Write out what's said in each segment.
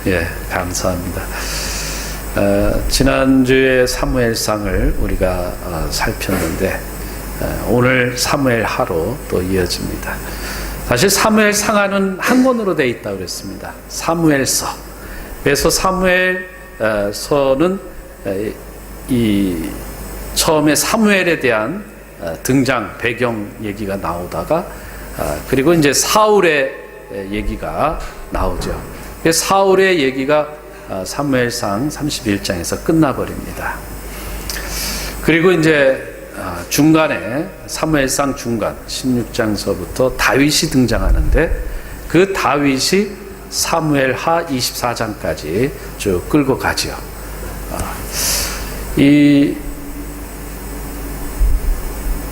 예, 감사합니다. 지난주에 사무엘상을 우리가 살폈는데 오늘 사무엘하로 또 이어집니다. 사실 사무엘상하는 한 권으로 되어 있다고 그랬습니다. 사무엘서. 그래서 사무엘서는 이 처음에 사무엘에 대한 등장 배경 얘기가 나오다가 그리고 이제 사울의 얘기가 나오죠. 사울의 얘기가 사무엘상 31장에서 끝나버립니다. 그리고 이제 중간에 사무엘상 중간 16장서부터 다윗이 등장하는데 그 다윗이 사무엘하 24장까지 쭉 끌고 가죠. 이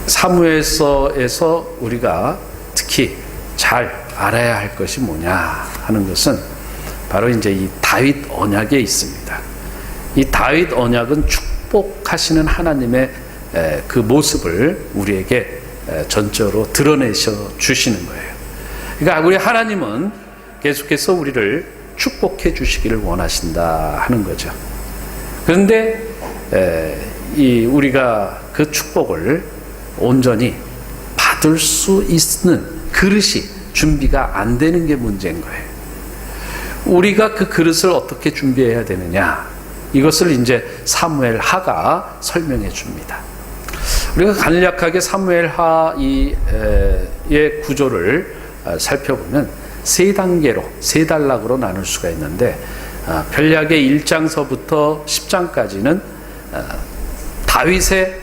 사무엘서에서 우리가 특히 잘 알아야 할 것이 뭐냐 하는 것은 바로 이제 이 다윗 언약에 있습니다. 이 다윗 언약은 축복하시는 하나님의 그 모습을 우리에게 전적으로 드러내셔 주시는 거예요. 그러니까 우리 하나님은 계속해서 우리를 축복해 주시기를 원하신다 하는 거죠. 그런데 우리가 그 축복을 온전히 받을 수 있는 그릇이 준비가 안 되는 게 문제인 거예요. 우리가 그 그릇을 어떻게 준비해야 되느냐, 이것을 이제 사무엘하가 설명해 줍니다. 우리가 간략하게 사무엘하의 구조를 살펴보면 세 단계로, 세 단락으로 나눌 수가 있는데 별약의 1장서부터 10장까지는 다윗의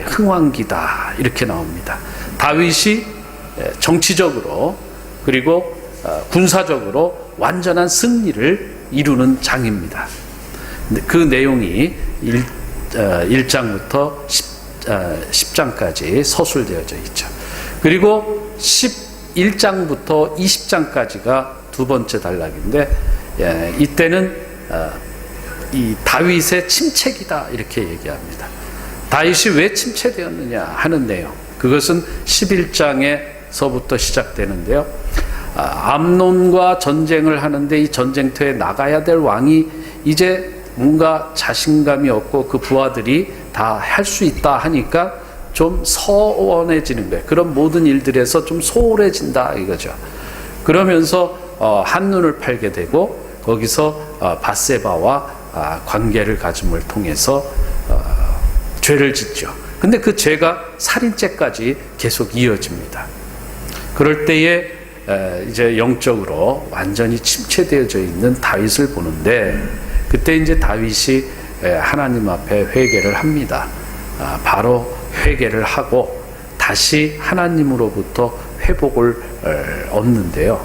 흥왕기다 이렇게 나옵니다. 다윗이 정치적으로 그리고 군사적으로 완전한 승리를 이루는 장입니다. 그 내용이 1장부터 10장까지 서술되어져 있죠. 그리고 11장부터 20장까지가 두 번째 단락인데 이때는 이 다윗의 침체기다 이렇게 얘기합니다. 다윗이 왜 침체되었느냐 하는 내용, 그것은 11장에서부터 시작되는데요. 암논과 전쟁을 하는데 이 전쟁터에 나가야 될 왕이 이제 뭔가 자신감이 없고 그 부하들이 다 할 수 있다 하니까 좀 서원해지는 거예요. 그런 모든 일들에서 좀 소홀해진다 이거죠. 그러면서 한눈을 팔게 되고 거기서 밧세바와 관계를 가짐을 통해서 죄를 짓죠. 근데 그 죄가 살인죄까지 계속 이어집니다. 그럴 때에 이제 영적으로 완전히 침체되어져 있는 다윗을 보는데 그때 이제 다윗이 하나님 앞에 회개를 합니다. 바로 회개를 하고 다시 하나님으로부터 회복을 얻는데요.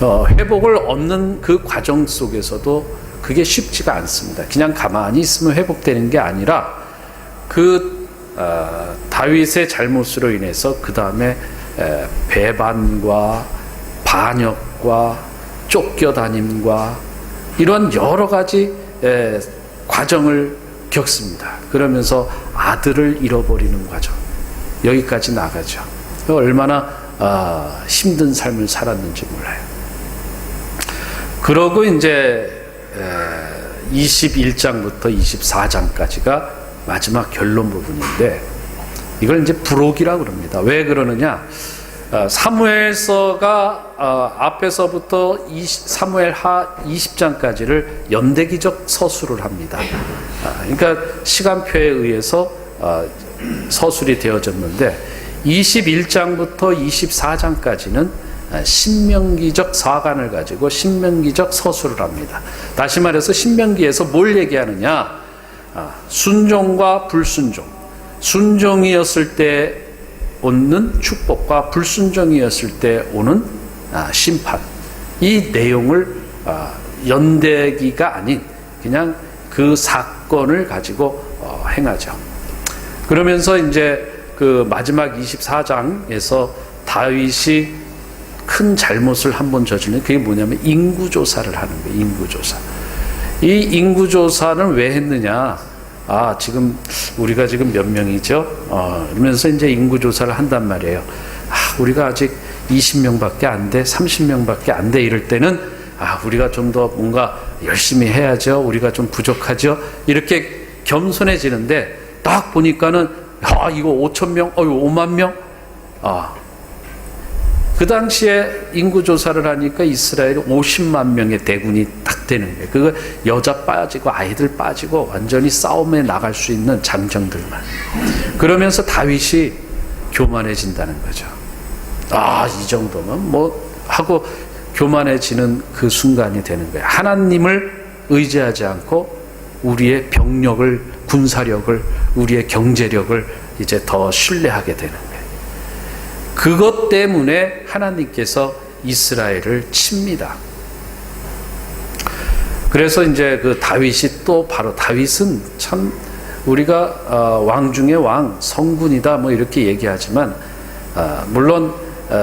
회복을 얻는 그 과정 속에서도 그게 쉽지가 않습니다. 그냥 가만히 있으면 회복되는 게 아니라 그 다윗의 잘못으로 인해서 그 다음에 배반과 반역과 쫓겨다님과 이런 여러 가지 과정을 겪습니다. 그러면서 아들을 잃어버리는 과정, 여기까지 나가죠. 얼마나 힘든 삶을 살았는지 몰라요. 그러고 이제 21장부터 24장까지가 마지막 결론 부분인데 이걸 이제 부록이라고 그럽니다. 왜 그러느냐? 사무엘서가 앞에서부터 사무엘하 20장까지를 연대기적 서술을 합니다. 그러니까 시간표에 의해서 서술이 되어졌는데 21장부터 24장까지는 신명기적 사관을 가지고 신명기적 서술을 합니다. 다시 말해서 신명기에서 뭘 얘기하느냐? 순종과 불순종, 순종이었을 때 오는 축복과 불순종이었을 때 오는 심판, 이 내용을 연대기가 아닌 그냥 그 사건을 가지고 행하죠. 그러면서 이제 그 마지막 24장에서 다윗이 큰 잘못을 한번 저지르는 그게 뭐냐면 인구조사를 하는 거예요. 인구조사. 이 인구조사는 왜 했느냐? 지금 우리가 지금 몇 명이죠? 그러면서 이제 인구조사를 한단 말이에요. 우리가 아직 20명밖에 안 돼, 30명밖에 안 돼 이럴 때는 우리가 좀 더 뭔가 열심히 해야죠. 우리가 좀 부족하죠. 이렇게 겸손해지는데 딱 보니까는 이거 5천 명, 5만 명. 그 당시에 인구 조사를 하니까 이스라엘이 50만 명의 대군이 딱 되는 거예요. 그거 여자 빠지고 아이들 빠지고 완전히 싸움에 나갈 수 있는 장정들만. 그러면서 다윗이 교만해진다는 거죠. 이 정도면 뭐 하고 교만해지는 그 순간이 되는 거예요. 하나님을 의지하지 않고 우리의 병력을, 군사력을, 우리의 경제력을 이제 더 신뢰하게 되는 거예요. 그것 때문에 하나님께서 이스라엘을 칩니다. 그래서 이제 그 다윗이 또 바로 다윗은 참 우리가 왕 중에 왕, 성군이다 뭐 이렇게 얘기하지만 물론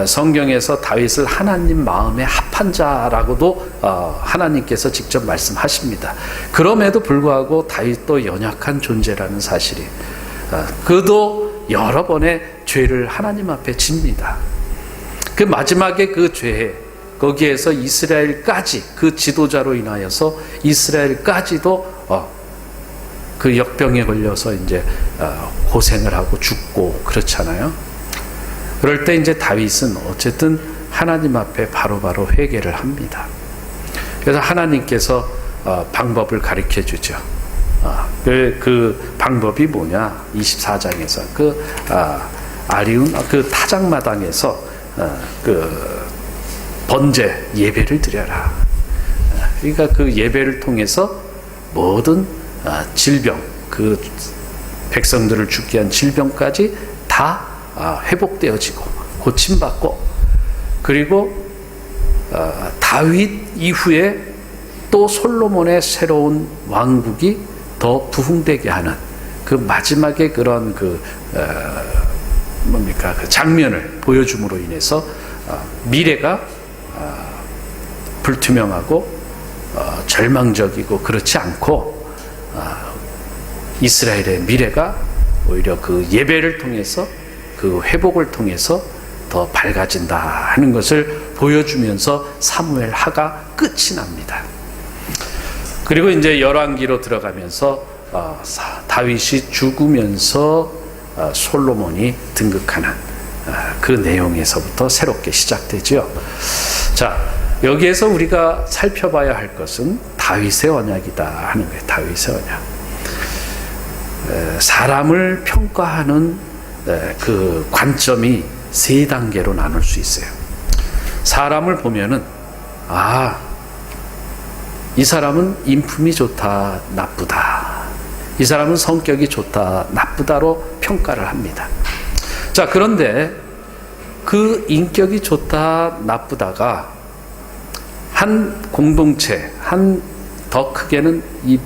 성경에서 다윗을 하나님 마음에 합한 자라고도 하나님께서 직접 말씀하십니다. 그럼에도 불구하고 다윗도 연약한 존재라는 사실이 그도 여러 번의 죄를 하나님 앞에 집니다. 그 마지막에 그 죄에 거기에서 이스라엘까지 그 지도자로 인하여서 이스라엘까지도 그 역병에 걸려서 이제 고생을 하고 죽고 그렇잖아요. 그럴 때 이제 다윗은 어쨌든 하나님 앞에 바로바로 회개를 합니다. 그래서 하나님께서 방법을 가르쳐 주죠. 그 방법이 뭐냐? 24장에서 아리운 그 타작마당에서 그 번제 예배를 드려라. 그러니까 그 예배를 통해서 모든 질병, 그 백성들을 죽게 한 질병까지 다 회복되어지고 고침받고, 그리고 다윗 이후에 또 솔로몬의 새로운 왕국이 더 부흥되게 하는 그 마지막에 그런 그 장면을 보여줌으로 인해서 미래가 불투명하고 절망적이고 그렇지 않고 이스라엘의 미래가 오히려 그 예배를 통해서 그 회복을 통해서 더 밝아진다 하는 것을 보여주면서 사무엘 하가 끝이 납니다. 그리고 이제 열왕기로 들어가면서 다윗이 죽으면서 솔로몬이 등극하는 그 내용에서부터 새롭게 시작되죠. 자, 여기에서 우리가 살펴봐야 할 것은 다윗의 언약이다 하는 거예요. 다윗의 언약. 사람을 평가하는 그 관점이 세 단계로 나눌 수 있어요. 사람을 보면은 이 사람은 인품이 좋다, 나쁘다. 이 사람은 성격이 좋다, 나쁘다로 평가를 합니다. 자, 그런데 그 인격이 좋다, 나쁘다가 한 공동체, 더 크게는 이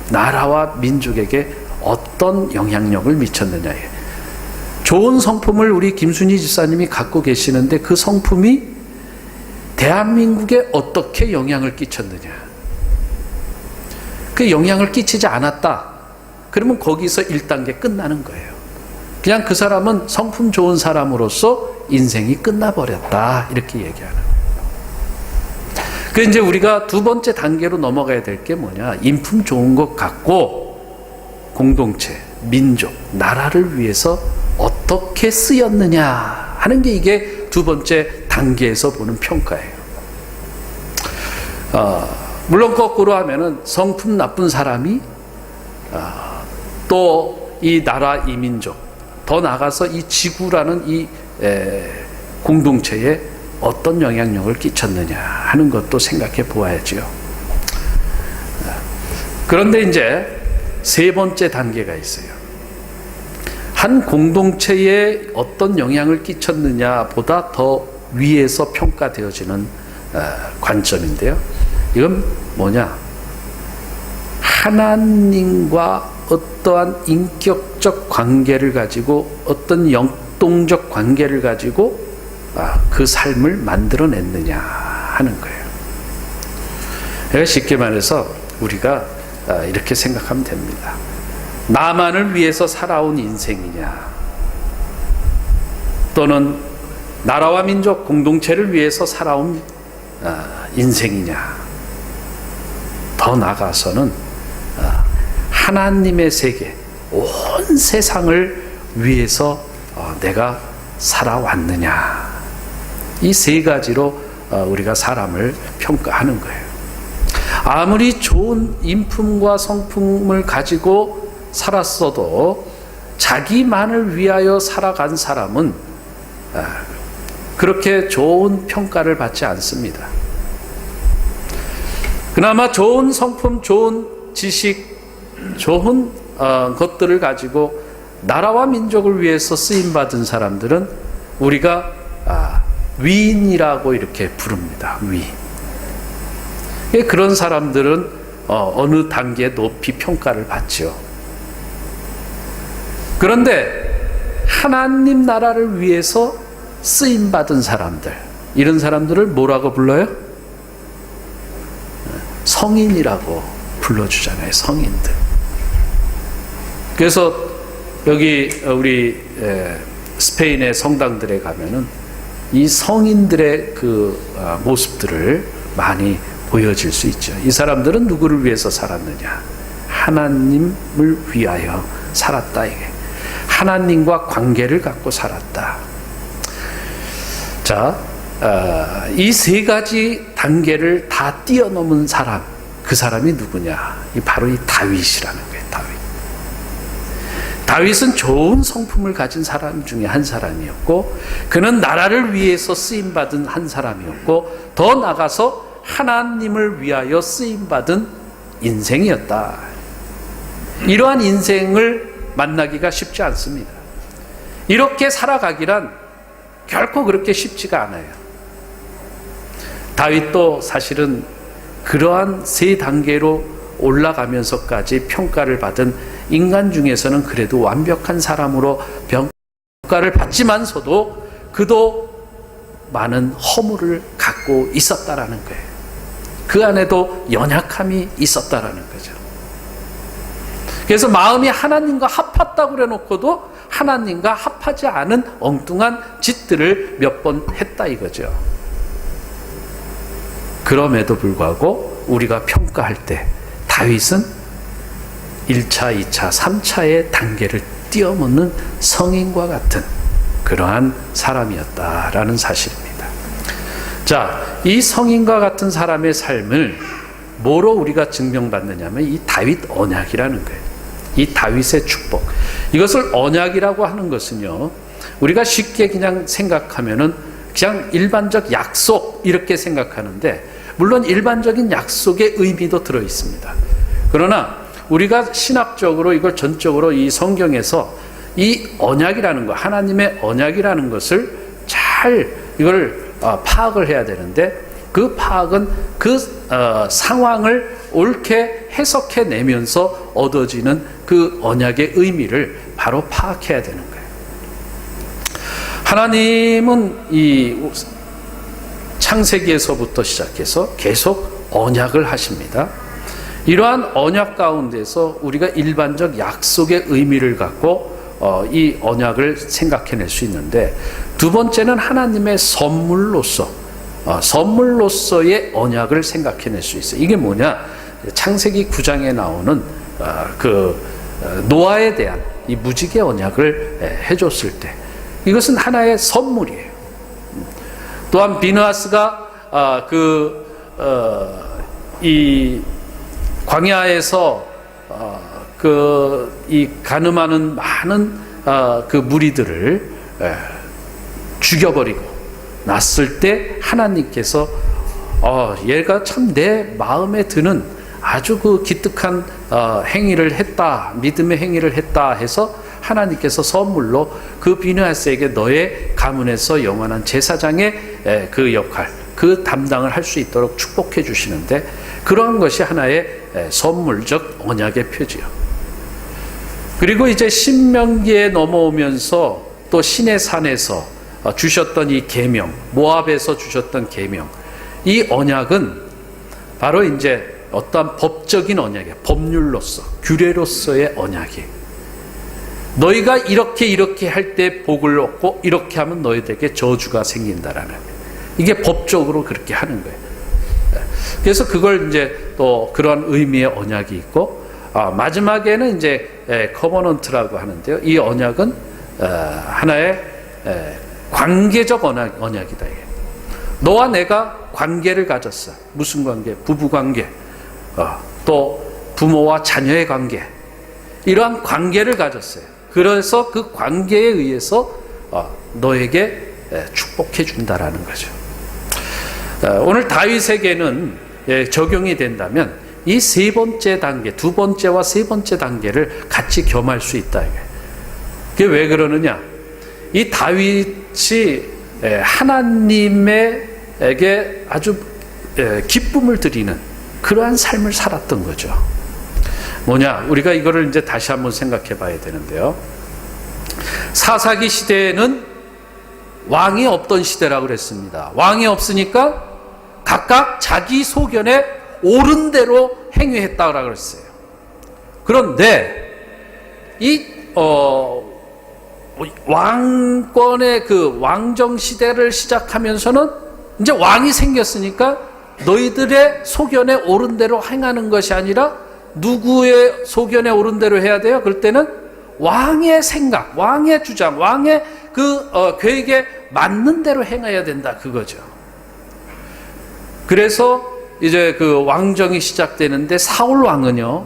나라와 민족에게 어떤 영향력을 미쳤느냐예요. 좋은 성품을 우리 김순희 집사님이 갖고 계시는데 그 성품이 대한민국에 어떻게 영향을 끼쳤느냐. 그 영향을 끼치지 않았다. 그러면 거기서 1단계 끝나는 거예요. 그냥 그 사람은 성품 좋은 사람으로서 인생이 끝나버렸다. 이렇게 얘기하는 거예요. 그 이제 우리가 두 번째 단계로 넘어가야 될 게 뭐냐. 인품 좋은 것 같고 공동체, 민족, 나라를 위해서 어떻게 쓰였느냐 하는 게 이게 두 번째 단계에서 보는 평가예요. 물론 거꾸로 하면은 성품 나쁜 사람이 또 이 나라, 이 민족, 더 나아가서 이 지구라는 이 공동체에 어떤 영향력을 끼쳤느냐 하는 것도 생각해 보아야죠. 그런데 이제 세 번째 단계가 있어요. 한 공동체에 어떤 영향을 끼쳤느냐 보다 더 위에서 평가되어지는 관점인데요. 이건 뭐냐? 하나님과 어떠한 인격적 관계를 가지고 어떤 영동적 관계를 가지고 그 삶을 만들어냈느냐 하는 거예요. 쉽게 말해서 우리가 이렇게 생각하면 됩니다. 나만을 위해서 살아온 인생이냐, 또는 나라와 민족 공동체를 위해서 살아온 인생이냐, 더 나아가서는 하나님의 세계, 온 세상을 위해서 내가 살아왔느냐. 이 세 가지로 우리가 사람을 평가하는 거예요. 아무리 좋은 인품과 성품을 가지고 살았어도 자기만을 위하여 살아간 사람은 그렇게 좋은 평가를 받지 않습니다. 그나마 좋은 성품, 좋은 지식, 좋은 것들을 가지고 나라와 민족을 위해서 쓰임받은 사람들은 우리가 위인이라고 이렇게 부릅니다. 위인. 그런 사람들은 어느 단계에 높이 평가를 받죠. 그런데 하나님 나라를 위해서 쓰임받은 사람들, 이런 사람들을 뭐라고 불러요? 성인이라고 불러주잖아요. 성인들. 그래서 여기 우리 스페인의 성당들에 가면은 이 성인들의 그 모습들을 많이 보여질 수 있죠. 이 사람들은 누구를 위해서 살았느냐? 하나님을 위하여 살았다. 이게 하나님과 관계를 갖고 살았다. 자, 이 세 가지 단계를 다 뛰어넘은 사람, 그 사람이 누구냐? 바로 이 다윗이라는 거예요. 다윗은 좋은 성품을 가진 사람 중에 한 사람이었고, 그는 나라를 위해서 쓰임받은 한 사람이었고, 더 나아가서 하나님을 위하여 쓰임받은 인생이었다. 이러한 인생을 만나기가 쉽지 않습니다. 이렇게 살아가기란 결코 그렇게 쉽지가 않아요. 다윗도 사실은 그러한 세 단계로 올라가면서까지 평가를 받은 인간 중에서는 그래도 완벽한 사람으로 평가를 받지만서도 그도 많은 허물을 갖고 있었다라는 거예요. 그 안에도 연약함이 있었다라는 거죠. 그래서 마음이 하나님과 합했다고 그래놓고도 하나님과 합하지 않은 엉뚱한 짓들을 몇 번 했다 이거죠. 그럼에도 불구하고 우리가 평가할 때 다윗은 1차, 2차, 3차의 단계를 뛰어넘는 성인과 같은 그러한 사람이었다라는 사실입니다. 자, 이 성인과 같은 사람의 삶을 뭐로 우리가 증명받느냐면 이 다윗 언약이라는 거예요. 이 다윗의 축복. 이것을 언약이라고 하는 것은요, 우리가 쉽게 그냥 생각하면은 그냥 일반적 약속 이렇게 생각하는데, 물론 일반적인 약속의 의미도 들어 있습니다. 그러나 우리가 신학적으로 이걸 전적으로 이 성경에서 이 언약이라는 것, 하나님의 언약이라는 것을 잘 이걸 파악을 해야 되는데, 그 파악은 그 상황을 옳게 해석해 내면서 얻어지는 그 언약의 의미를 바로 파악해야 되는 거예요. 하나님은 이 창세기에서부터 시작해서 계속 언약을 하십니다. 이러한 언약 가운데서 우리가 일반적 약속의 의미를 갖고 이 언약을 생각해낼 수 있는데, 두 번째는 하나님의 선물로서의 언약을 생각해낼 수 있어요. 이게 뭐냐? 창세기 9장에 나오는 노아에 대한 이 무지개 언약을 해줬을 때, 이것은 하나의 선물이에요. 또한 비느하스가 이 광야에서 이 가늠하는 많은 그 무리들을 죽여버리고 났을 때 하나님께서 얘가 참 내 마음에 드는 아주 그 기특한 행위를 했다, 믿음의 행위를 했다 해서 하나님께서 선물로 그 비느하스에게 너의 가문에서 영원한 제사장의 그 역할, 그 담당을 할 수 있도록 축복해 주시는데, 그러한 것이 하나의 선물적 언약의 표지요. 그리고 이제 신명기에 넘어오면서 또 시내 산에서 주셨던 이 계명, 모압에서 주셨던 계명, 이 언약은 바로 이제 어떠한 법적인 언약이에요. 법률로서, 규례로서의 언약이에요. 너희가 이렇게 할 때 복을 얻고 이렇게 하면 너희들에게 저주가 생긴다라는, 이게 법적으로 그렇게 하는 거예요. 그래서 그걸 이제 또 그런 의미의 언약이 있고, 마지막에는 이제 커버넌트라고 하는데요. 이 언약은 하나의 관계적 언약이다. 너와 내가 관계를 가졌어. 무슨 관계? 부부 관계, 또 부모와 자녀의 관계, 이러한 관계를 가졌어요. 그래서 그 관계에 의해서 너에게 축복해 준다라는 거죠. 오늘 다윗에게는 적용이 된다면 이 세 번째 단계, 두 번째와 세 번째 단계를 같이 겸할 수 있다. 그게 왜 그러느냐? 이 다윗이 하나님에게 아주 기쁨을 드리는 그러한 삶을 살았던 거죠. 뭐냐? 우리가 이거를 이제 다시 한번 생각해 봐야 되는데요. 사사기 시대에는 왕이 없던 시대라고 그랬습니다. 왕이 없으니까 각각 자기 소견에 옳은 대로 행위했다고 그랬어요. 그런데 이 왕권의 그 왕정 시대를 시작하면서는 이제 왕이 생겼으니까 너희들의 소견에 옳은 대로 행하는 것이 아니라 누구의 소견에 옳은 대로 해야 돼요? 그럴 때는 왕의 생각, 왕의 주장, 왕의 그 계획에 맞는 대로 행해야 된다, 그거죠. 그래서 이제 그 왕정이 시작되는데 사울 왕은요,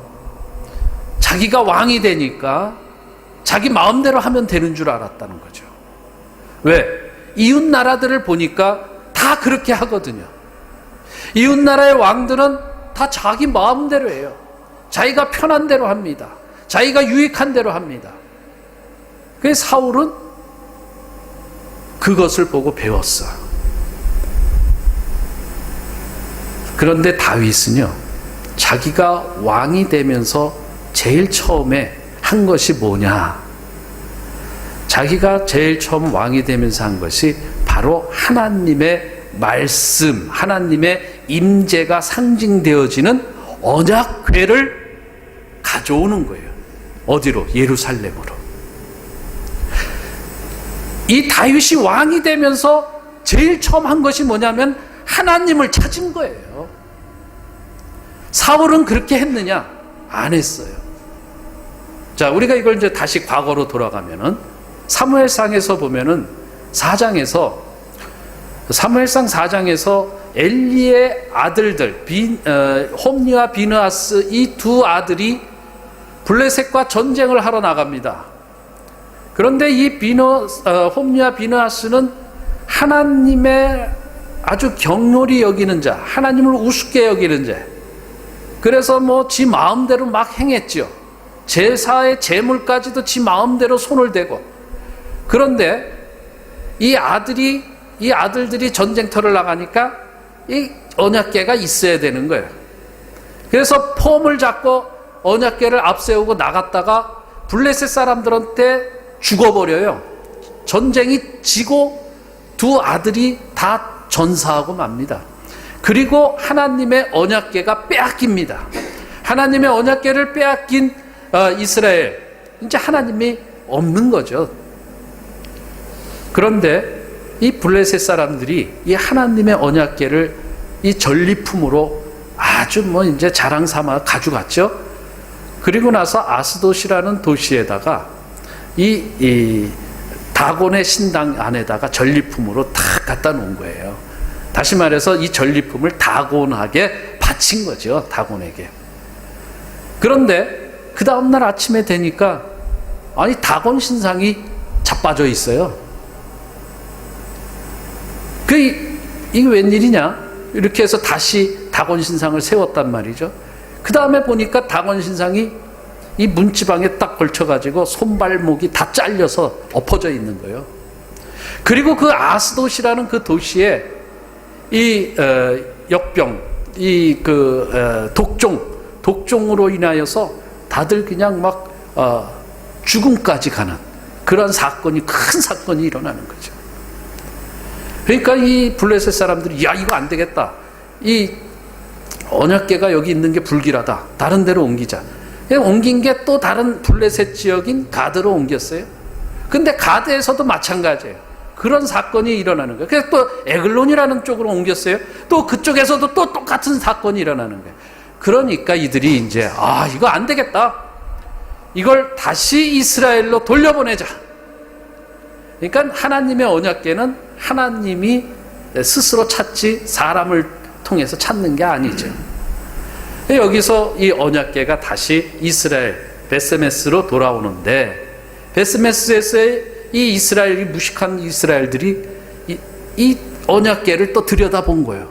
자기가 왕이 되니까 자기 마음대로 하면 되는 줄 알았다는 거죠. 왜? 이웃 나라들을 보니까 다 그렇게 하거든요. 이웃 나라의 왕들은 다 자기 마음대로 해요. 자기가 편한 대로 합니다. 자기가 유익한 대로 합니다. 그래서 사울은 그것을 보고 배웠어요. 그런데 다윗은요, 자기가 왕이 되면서 제일 처음에 한 것이 뭐냐? 자기가 제일 처음 왕이 되면서 한 것이 바로 하나님의 말씀, 하나님의 임재가 상징되어지는 언약궤를 가져오는 거예요. 어디로? 예루살렘으로. 이 다윗이 왕이 되면서 제일 처음 한 것이 뭐냐면 하나님을 찾은 거예요. 사울은 그렇게 했느냐? 안 했어요. 자, 우리가 이걸 이제 다시 과거로 돌아가면은 사무엘상에서 보면은 4장에서 사무엘상 4장에서 엘리의 아들들 홈니와 비느하스, 이 두 아들이 블레셋과 전쟁을 하러 나갑니다. 그런데 이 홈니와 비느하스는 하나님의 아주 경홀히 여기는 자, 하나님을 우습게 여기는 자, 그래서 뭐 지 마음대로 막 행했죠. 제사의 제물까지도 지 마음대로 손을 대고. 그런데 이 아들들이 전쟁터를 나가니까 이 언약궤가 있어야 되는 거예요. 그래서 폼을 잡고 언약궤를 앞세우고 나갔다가 블레셋 사람들한테 죽어버려요. 전쟁이 지고 두 아들이 다 전사하고 맙니다. 그리고 하나님의 언약궤가 빼앗깁니다. 하나님의 언약궤를 빼앗긴 이스라엘, 이제 하나님이 없는 거죠. 그런데 이 블레셋 사람들이 이 하나님의 언약궤를 이 전리품으로 아주 뭐 이제 자랑 삼아 가져갔죠. 그리고 나서 아스돗이라는 도시에다가 이 다곤의 신당 안에다가 전리품으로 탁 갖다 놓은 거예요. 다시 말해서 이 전리품을 다곤에게 바친 거죠. 다곤에게. 그런데 그 다음날 아침에 되니까 아니 다곤 신상이 자빠져 있어요. 이게 웬일이냐? 이렇게 해서 다시 다곤 신상을 세웠단 말이죠. 그 다음에 보니까 다곤 신상이 이 문지방에 딱 걸쳐가지고 손발목이 다 잘려서 엎어져 있는 거예요. 그리고 그 아스돗이라는 그 도시에 이 역병, 독종으로 인하여서 다들 그냥 막 죽음까지 가는 그런 사건이, 큰 사건이 일어나는 거죠. 그러니까 이 블레셋 사람들이 야, 이거 안 되겠다. 이 언약궤가 여기 있는 게 불길하다. 다른 데로 옮기자. 옮긴 게 또 다른 블레셋 지역인 가드로 옮겼어요. 근데 가드에서도 마찬가지예요. 그런 사건이 일어나는 거예요. 그래서 또 에글론이라는 쪽으로 옮겼어요. 또 그쪽에서도 또 똑같은 사건이 일어나는 거예요. 그러니까 이들이 이제 이거 안 되겠다. 이걸 다시 이스라엘로 돌려보내자. 그러니까 하나님의 언약궤는 하나님이 스스로 찾지 사람을 통해서 찾는 게 아니죠. 여기서 이 언약궤가 다시 이스라엘 베스메스로 돌아오는데, 베스메스에서의 이 이스라엘이 무식한 이스라엘들이 이 언약궤를 또 들여다본 거예요.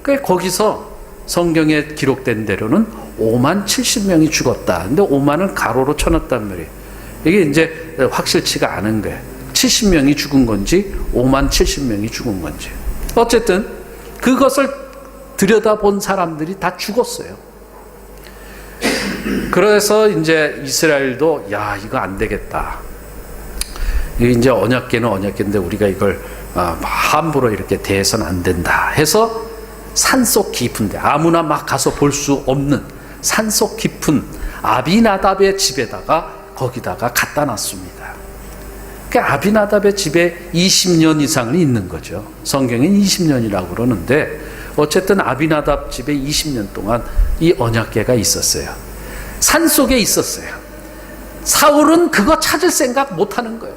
그러니까 거기서 성경에 기록된 대로는 5만 70명이 죽었다. 근데 5만은 가로로 쳐놨단 말이에요. 이게 이제 확실치가 않은 거예요. 70명이 죽은 건지 5만 70명이 죽은 건지. 어쨌든 그것을 들여다본 사람들이 다 죽었어요. 그래서 이제 이스라엘도 이거 안 되겠다. 이게 이제 언약궤는 언약궤인데 우리가 이걸 함부로 이렇게 대해서는 안 된다 해서 산속 깊은데, 아무나 막 가서 볼 수 없는 산속 깊은 아비나답의 집에다가 거기다가 갖다 놨습니다. 그러니까 아비나답의 집에 20년 이상은 있는 거죠. 성경엔 20년이라고 그러는데 어쨌든 아비나답 집에 20년 동안 이 언약궤가 있었어요. 산속에 있었어요. 사울은 그거 찾을 생각 못 하는 거예요.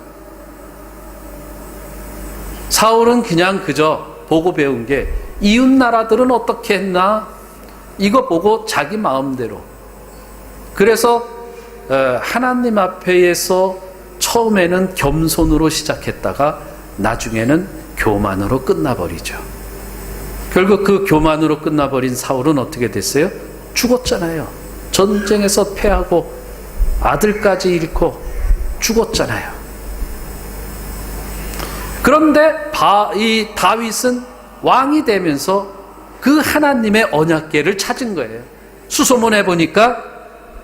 사울은 그냥 그저 보고 배운 게 이웃 나라들은 어떻게 했나 이거 보고 자기 마음대로. 그래서 하나님 앞에서 처음에는 겸손으로 시작했다가 나중에는 교만으로 끝나버리죠. 결국 그 교만으로 끝나버린 사울은 어떻게 됐어요? 죽었잖아요. 전쟁에서 패하고 아들까지 잃고 죽었잖아요. 그런데 이 다윗은 왕이 되면서 그 하나님의 언약궤를 찾은 거예요. 수소문해 보니까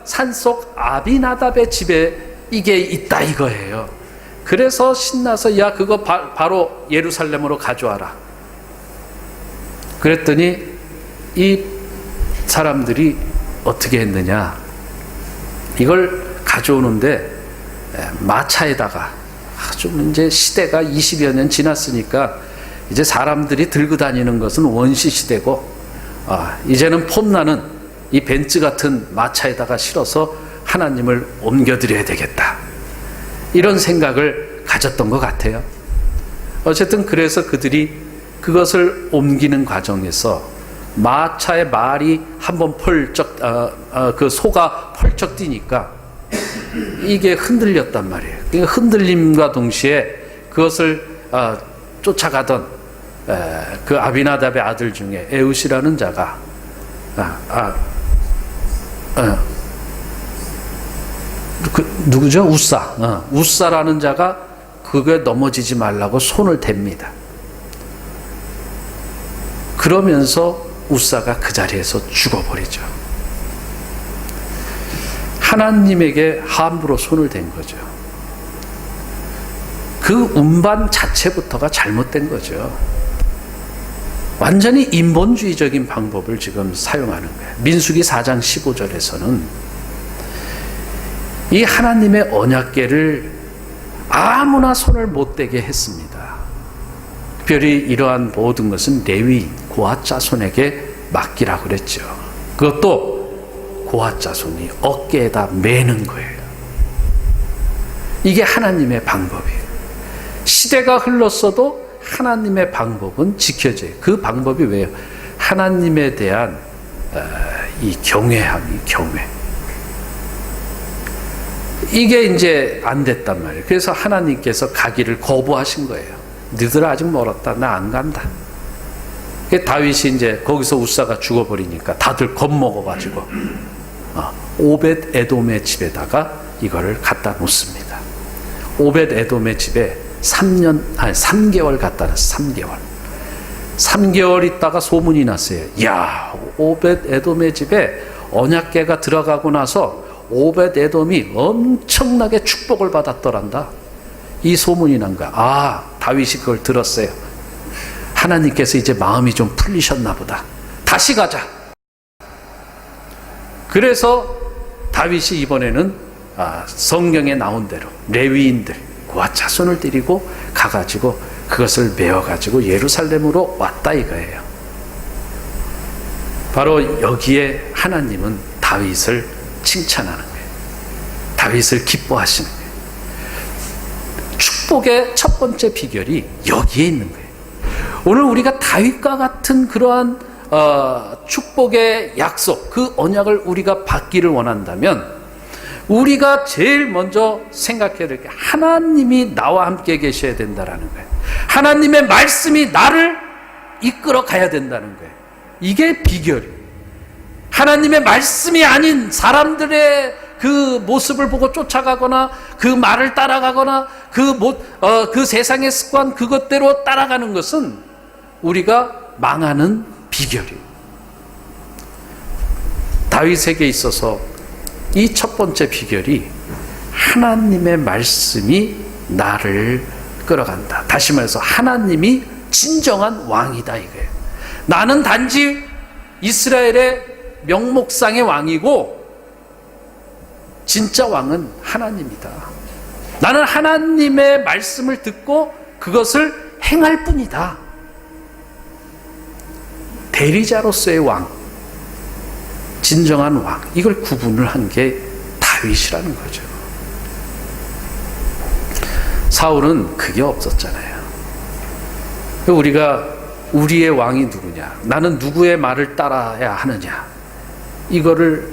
산속 아비나답의 집에 이게 있다 이거예요. 그래서 신나서 그거 바로 예루살렘으로 가져와라. 그랬더니 이 사람들이 어떻게 했느냐, 이걸 가져오는데 마차에다가, 좀 이제 시대가 20여 년 지났으니까 이제 사람들이 들고 다니는 것은 원시 시대고, 이제는 폼나는 이 벤츠 같은 마차에다가 실어서 하나님을 옮겨드려야 되겠다, 이런 생각을 가졌던 것 같아요. 어쨌든 그래서 그들이 그것을 옮기는 과정에서 마차의 말이 한번 펄쩍 그 소가 펄쩍 뛰니까 이게 흔들렸단 말이에요. 그러니까 흔들림과 동시에 그것을 쫓아가던 그 아비나답의 아들 중에 에웃이라는 자가 누구죠? 우사라는 자가 그게 넘어지지 말라고 손을 댑니다. 그러면서 우사가 그 자리에서 죽어버리죠. 하나님에게 함부로 손을 댄 거죠. 그 운반 자체부터가 잘못된 거죠. 완전히 인본주의적인 방법을 지금 사용하는 거예요. 민수기 4장 15절에서는 이 하나님의 언약궤를 아무나 손을 못 대게 했습니다. 특별히 이러한 모든 것은 레위인 고핫 자손에게 맡기라고 그랬죠. 그것도 고핫 자손이 어깨에다 매는 거예요. 이게 하나님의 방법이에요. 시대가 흘렀어도 하나님의 방법은 지켜져요. 그 방법이 왜요? 하나님에 대한 이 경외함이 경외. 이게 이제 안 됐단 말이에요. 그래서 하나님께서 가기를 거부하신 거예요. 너희들 아직 멀었다. 나 안 간다. 다윗이 이제 거기서 우사가 죽어버리니까 다들 겁먹어가지고 오벳 에돔의 집에다가 이거를 갖다 놓습니다. 오벳 에돔의 집에 3개월 갖다 놨어요. 3개월 있다가 소문이 났어요. 야, 오벳 에돔의 집에 언약궤가 들어가고 나서 오벳 에돔이 엄청나게 축복을 받았더란다. 이 소문이 난 거야. 다윗이 그걸 들었어요. 하나님께서 이제 마음이 좀 풀리셨나 보다. 다시 가자. 그래서 다윗이 이번에는 성경에 나온 대로 레위인들, 그와 자손을 데리고 가가지고 그것을 메어가지고 예루살렘으로 왔다 이거예요. 바로 여기에 하나님은 다윗을 칭찬하는 거예요. 다윗을 기뻐하시는 거예요. 축복의 첫 번째 비결이 여기에 있는 거예요. 오늘 우리가 다윗과 같은 그러한 축복의 약속, 그 언약을 우리가 받기를 원한다면 우리가 제일 먼저 생각해야 될 게 하나님이 나와 함께 계셔야 된다라는 거예요. 하나님의 말씀이 나를 이끌어 가야 된다는 거예요. 이게 비결이에요. 하나님의 말씀이 아닌 사람들의 그 모습을 보고 쫓아가거나 그 말을 따라가거나 그 세상의 습관 그것대로 따라가는 것은 우리가 망하는 비결이에요. 다윗에게 있어서 이 첫 번째 비결이 하나님의 말씀이 나를 끌어간다. 다시 말해서 하나님이 진정한 왕이다 이거예요. 나는 단지 이스라엘의 명목상의 왕이고 진짜 왕은 하나님이다. 나는 하나님의 말씀을 듣고 그것을 행할 뿐이다. 대리자로서의 왕, 진정한 왕, 이걸 구분을 한 게 다윗이라는 거죠. 사울은 그게 없었잖아요. 우리가 우리의 왕이 누구냐, 나는 누구의 말을 따라야 하느냐, 이거를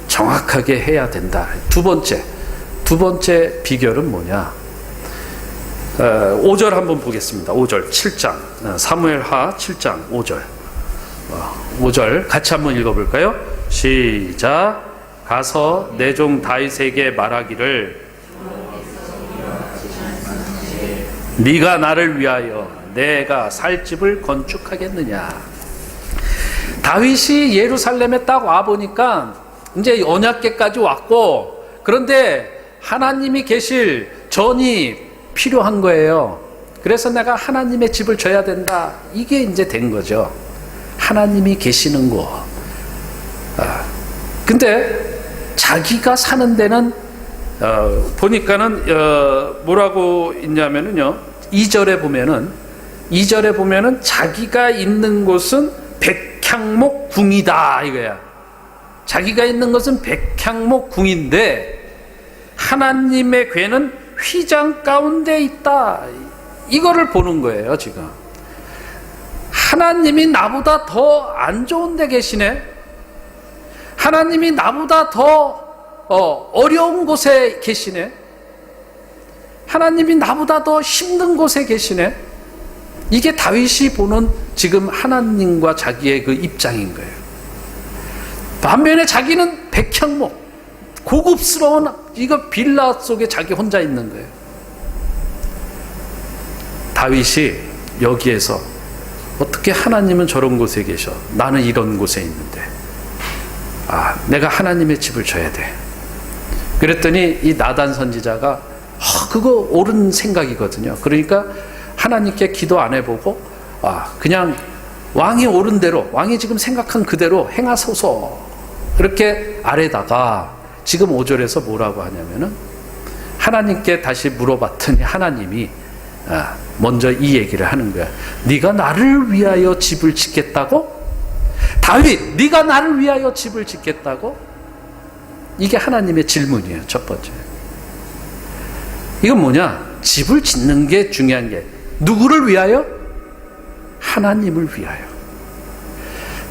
정확하게 해야 된다. 두 번째 비결은 뭐냐? 5절 한번 보겠습니다. 5절 7장 사무엘하 7장 5절 5절 같이 한번 읽어볼까요? 시작. 가서 내 종 다윗에게 말하기를 네가 나를 위하여 내가 살 집을 건축하겠느냐. 다윗이 예루살렘에 딱 와보니까 이제 언약궤까지 왔고, 그런데 하나님이 계실 전이 필요한 거예요. 그래서 내가 하나님의 집을 져야 된다. 이게 이제 된 거죠. 하나님이 계시는 곳. 근데 자기가 사는 데는 보니까는 뭐라고 있냐면은요, 2절에 보면은 자기가 있는 곳은 백향목 궁이다 이거야. 자기가 있는 것은 백향목 궁인데 하나님의 궤는 휘장 가운데 있다. 이거를 보는 거예요. 지금 하나님이 나보다 더 안 좋은 데 계시네. 하나님이 나보다 더 어려운 곳에 계시네. 하나님이 나보다 더 힘든 곳에 계시네. 이게 다윗이 보는 지금 하나님과 자기의 그 입장인 거예요. 반면에 자기는 백향목, 고급스러운 이거 빌라 속에 자기 혼자 있는 거예요. 다윗이 여기에서 어떻게 하나님은 저런 곳에 계셔, 나는 이런 곳에 있는데, 내가 하나님의 집을 져야 돼. 그랬더니 이 나단 선지자가 그거 옳은 생각이거든요. 그러니까 하나님께 기도 안 해보고 그냥 왕이 옳은 대로, 왕이 지금 생각한 그대로 행하소서, 이렇게 아래다가 지금 5절에서 뭐라고 하냐면은 하나님께 다시 물어봤더니 하나님이 먼저 이 얘기를 하는 거야. 네가 나를 위하여 집을 짓겠다고? 다윗, 네가 나를 위하여 집을 짓겠다고? 이게 하나님의 질문이에요. 첫 번째. 이건 뭐냐? 집을 짓는 게 중요한 게 누구를 위하여? 하나님을 위하여.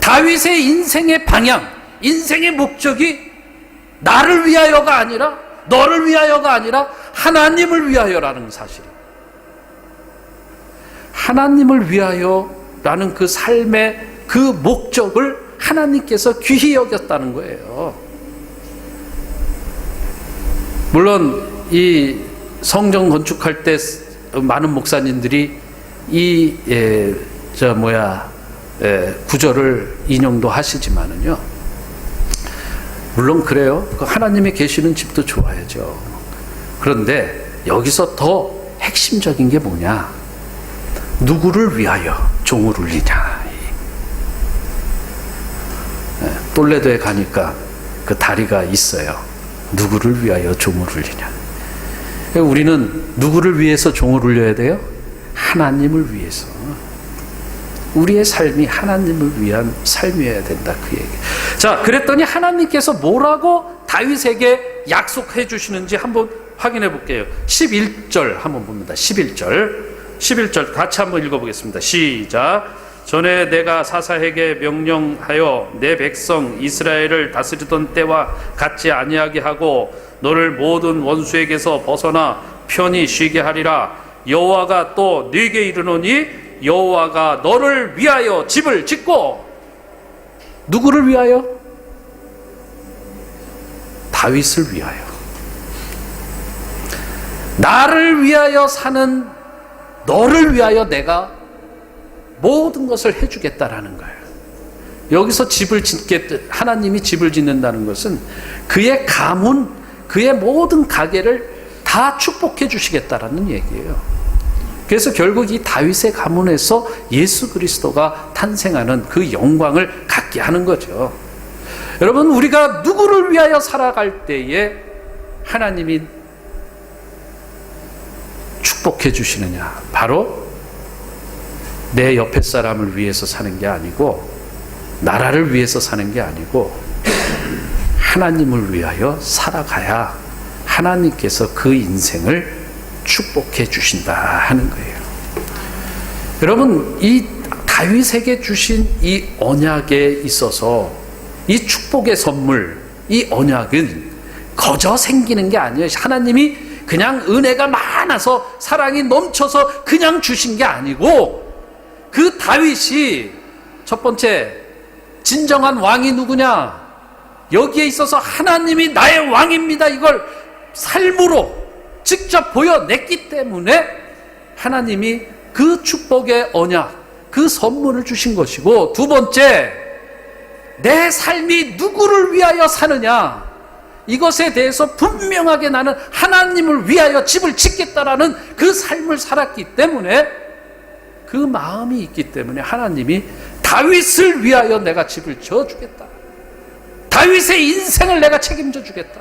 다윗의 인생의 방향, 인생의 목적이 나를 위하여가 아니라, 너를 위하여가 아니라 하나님을 위하여라는 사실이에요. 하나님을 위하여라는 그 삶의 그 목적을 하나님께서 귀히 여겼다는 거예요. 물론 이 성전 건축할 때 많은 목사님들이 이 구절을 인용도 하시지만은요, 물론 그래요. 하나님이 계시는 집도 좋아야죠. 그런데 여기서 더 핵심적인 게 뭐냐? 누구를 위하여 종을 울리냐. 똘레도에 가니까 그 다리가 있어요. 누구를 위하여 종을 울리냐. 우리는 누구를 위해서 종을 울려야 돼요? 하나님을 위해서. 우리의 삶이 하나님을 위한 삶이어야 된다, 그 얘기. 자, 그랬더니 하나님께서 뭐라고 다윗에게 약속해 주시는지 한번 확인해 볼게요. 11절 한번 봅니다. 11절 같이 한번 읽어보겠습니다. 시작. 전에 내가 사사에게 명령하여 내 백성 이스라엘을 다스리던 때와 같이 아니하게 하고 너를 모든 원수에게서 벗어나 편히 쉬게 하리라. 여호와가 또 네게 이르노니 여호와가 너를 위하여 집을 짓고. 누구를 위하여? 다윗을 위하여. 나를 위하여 사는 너를 위하여 내가 모든 것을 해주겠다라는 거예요. 여기서 하나님이 집을 짓는다는 것은 그의 가문, 그의 모든 가계를 다 축복해 주시겠다라는 얘기예요. 그래서 결국 이 다윗의 가문에서 예수 그리스도가 탄생하는 그 영광을 갖게 하는 거죠. 여러분, 우리가 누구를 위하여 살아갈 때에 하나님이 축복해 주시느냐? 바로 내 옆에 사람을 위해서 사는 게 아니고, 나라를 위해서 사는 게 아니고 하나님을 위하여 살아가야 하나님께서 그 인생을 축복해 주신다 하는 거예요. 여러분, 이 다윗에게 주신 이 언약에 있어서 이 축복의 선물, 이 언약은 거저 생기는 게 아니에요. 하나님이 그냥 은혜가 많아서 사랑이 넘쳐서 그냥 주신 게 아니고, 그 다윗이 첫 번째 진정한 왕이 누구냐? 여기에 있어서 하나님이 나의 왕입니다, 이걸 삶으로 직접 보여냈기 때문에 하나님이 그 축복의 언약, 그 선물을 주신 것이고, 두 번째, 내 삶이 누구를 위하여 사느냐, 이것에 대해서 분명하게 나는 하나님을 위하여 집을 짓겠다라는 그 삶을 살았기 때문에, 그 마음이 있기 때문에 하나님이 다윗을 위하여 내가 집을 지어주겠다, 다윗의 인생을 내가 책임져 주겠다.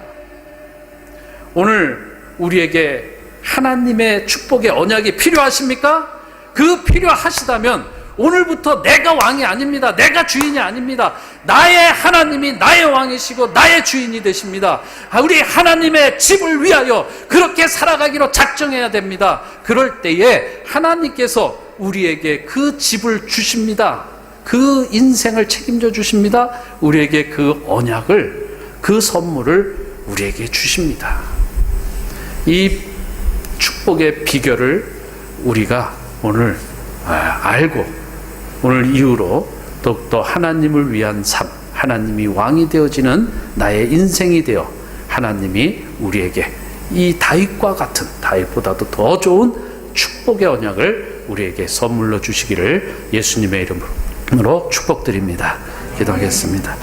오늘 우리에게 하나님의 축복의 언약이 필요하십니까? 그 필요하시다면 오늘부터 내가 왕이 아닙니다, 내가 주인이 아닙니다, 나의 하나님이 나의 왕이시고 나의 주인이 되십니다. 우리 하나님의 집을 위하여 그렇게 살아가기로 작정해야 됩니다. 그럴 때에 하나님께서 우리에게 그 집을 주십니다. 그 인생을 책임져 주십니다. 우리에게 그 언약을, 그 선물을 우리에게 주십니다. 이 축복의 비결을 우리가 오늘 알고, 오늘 이후로 더욱더 하나님을 위한 삶, 하나님이 왕이 되어지는 나의 인생이 되어 하나님이 우리에게 이 다윗과 같은, 다윗보다도 더 좋은 축복의 언약을 우리에게 선물로 주시기를 예수님의 이름으로 축복드립니다. 기도하겠습니다.